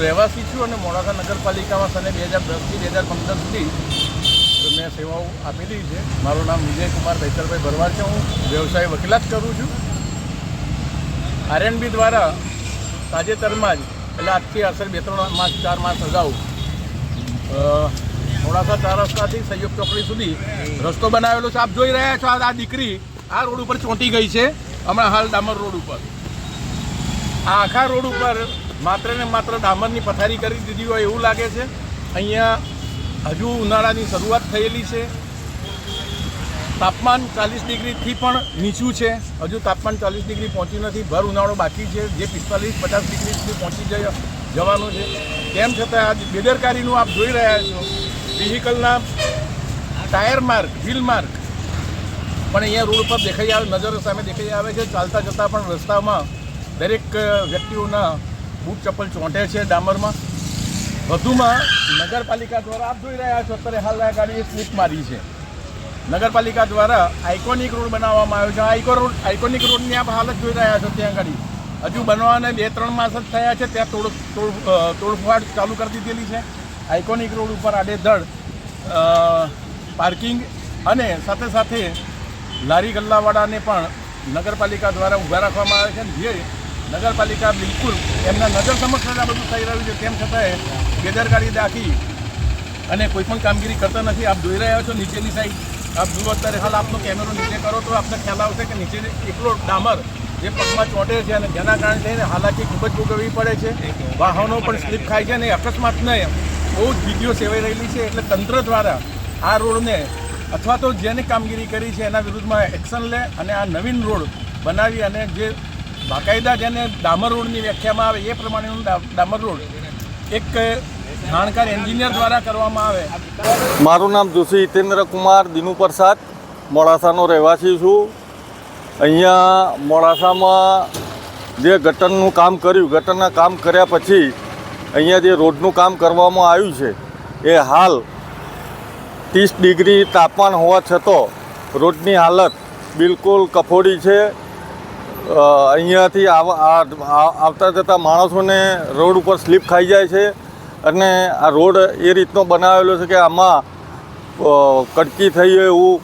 રહેવાસી છું અને મોડાસા નગરપાલિકામાં સને 2010થી 2015 સુધી મેં સેવાઓ આપેલી છે. મારું નામ વિજયકુમાર બેચરભાઈ ભરવાડ છે. હું વ્યવસાય વકીલાત કરું છું. આરએનબી દ્વારા તાજેતરમાં જ એટલે આજથી આશરે 4 માસ અગાઉ મોડાસા 4 રસ્તાથી સહયોગ ચોકડી સુધી રસ્તો બનાવેલો છે. આપ જોઈ રહ્યા છો, આ દીકરી આ રોડ ઉપર ચોંટી ગઈ છે હમણાં હાલ ડામર રોડ ઉપર. આ આખા રોડ ઉપર માત્ર ને માત્ર ડામરની પથારી કરી દીધી હોય એવું લાગે છે. અહીંયા હજુ ઉનાળાની શરૂઆત થયેલી છે. તાપમાન 40 ડિગ્રીથી પણ નીચું છે. હજુ તાપમાન 40 ડિગ્રી પહોંચ્યું નથી. ભર ઉનાળો બાકી છે, જે 45-50 ડિગ્રી સુધી પહોંચી જવાનું છે. તેમ છતાં આ બેદરકારીનું આપ જોઈ રહ્યા છો. વ્હીકલના ટાયર માર્ક, વ્હીલ માર્ક પણ અહીંયા રોડ પર દેખાઈ આવે, નજર સામે દેખાઈ આવે છે. ચાલતા જતાં પણ રસ્તામાં દરેક વ્યક્તિઓના બૂટ ચપ્પલ ચોંટે છે ડામરમાં. વધુમાં નગરપાલિકા દ્વારા આપ જોઈ રહ્યા છો, અત્યારે હાલ આ ગાડીએ સ્લીપ મારી છે. નગરપાલિકા દ્વારા આઇકોનિક રોડ બનાવવામાં આવ્યો છે. આઇકોનિક રોડની આપ હાલત જોઈ રહ્યા છો. ત્યાં ગાડી હજુ બનવાને 2-3 માસ જ થયા છે, ત્યાં તોડફોડ ચાલુ કરી દીધેલી છે. આઇકોનિક રોડ ઉપર આડેધડ પાર્કિંગ અને સાથે સાથે લારી ગલ્લાવાળાને પણ નગરપાલિકા દ્વારા ઊભા રાખવામાં આવે છે. જે નગરપાલિકા બિલકુલ એમના નજર સમક્ષ આ બધું થઈ રહ્યું છે, તેમ છતાંય બેદરકારી દાખી અને કોઈ પણ કામગીરી કરતા નથી. આપ જોઈ રહ્યા છો નીચેની સાઈડ, આપ જુઓ અત્યારે હાલ આપનો કેમેરો નીચે કરો તો આપને ખ્યાલ આવશે કે નીચે એકલો ડામર જે પગમાં ચોંટે છે અને જેના કારણે થઈને હાલાકી ખૂબ જ ભોગવવી પડે છે. વાહનો પણ સ્લીપ ખાય છે અને અકસ્માતને બહુ જ વિડીયો સેવાઈ રહેલી છે. એટલે તંત્ર દ્વારા આ રોડને અથવા તો જેને કામગીરી કરી છે એના વિરુદ્ધમાં એક્શન લે અને આ નવીન રોડ બનાવી અને જે બાકાયદા જેને ડામર રોડની વ્યાખ્યામાં આવે એ પ્રમાણેનું ડામર રોડ એક જાણકાર એન્જિનિયર દ્વારા કરવામાં આવે. મારું નામ જોશી હિતેન્દ્ર કુમાર દિનુ પ્રસાદ, મોડાસાનો રહેવાસી છું. અહીંયા મોડાસામાં જે ગટરનું કામ કર્યું, ગટરના કામ કર્યા પછી અહીંયા જે રોડનું કામ કરવામાં આવ્યું છે એ હાલ 30 ડિગ્રી તાપમાન હોવા છતાં રોડની હાલત બિલકુલ કફોડી છે. અહીંયાથી આવતા જતા માણસોને રોડ ઉપર સ્લીપ ખાઈ જાય છે અને આ રોડ એ રીતનો બનાવેલો છે કે આમાં કટકી થઈ હોય એવું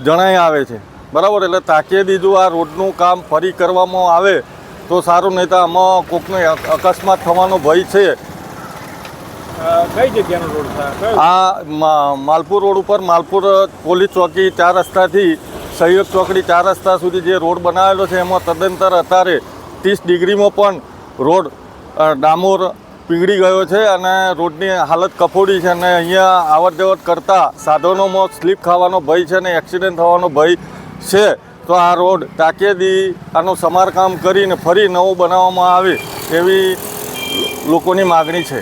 જણાઈ આવે છે. બરાબર, એટલે તાકીદે જો આ રોડનું કામ ફરી કરવામાં આવે તો સારું, નહીં તો આમાં કોઈકનો અકસ્માત થવાનો ભય છે. કઈ જગ્યાનો રોડ છે? આ માલપુર રોડ ઉપર માલપુર પોલીસ ચોકી 4 રસ્તાથી સહયોગ ચોકડી 4 રસ્તા સુધી જે રોડ બનાવેલો છે એમાં તદંતર અત્યારે 30 ડિગ્રીમાં પણ રોડ ડામોર પીગળી ગયો છે અને રોડની હાલત કફોડી છે અને અહીંયા આવર જવર કરતા સાધનોમાં સ્લીપ ખાવાનો ભય છે અને એક્સિડન્ટ થવાનો ભય છે. તો આ રોડ તાકીદી આનું સમારકામ કરીને ફરી નવું બનાવવામાં આવે એવી લોકોની માગણી છે.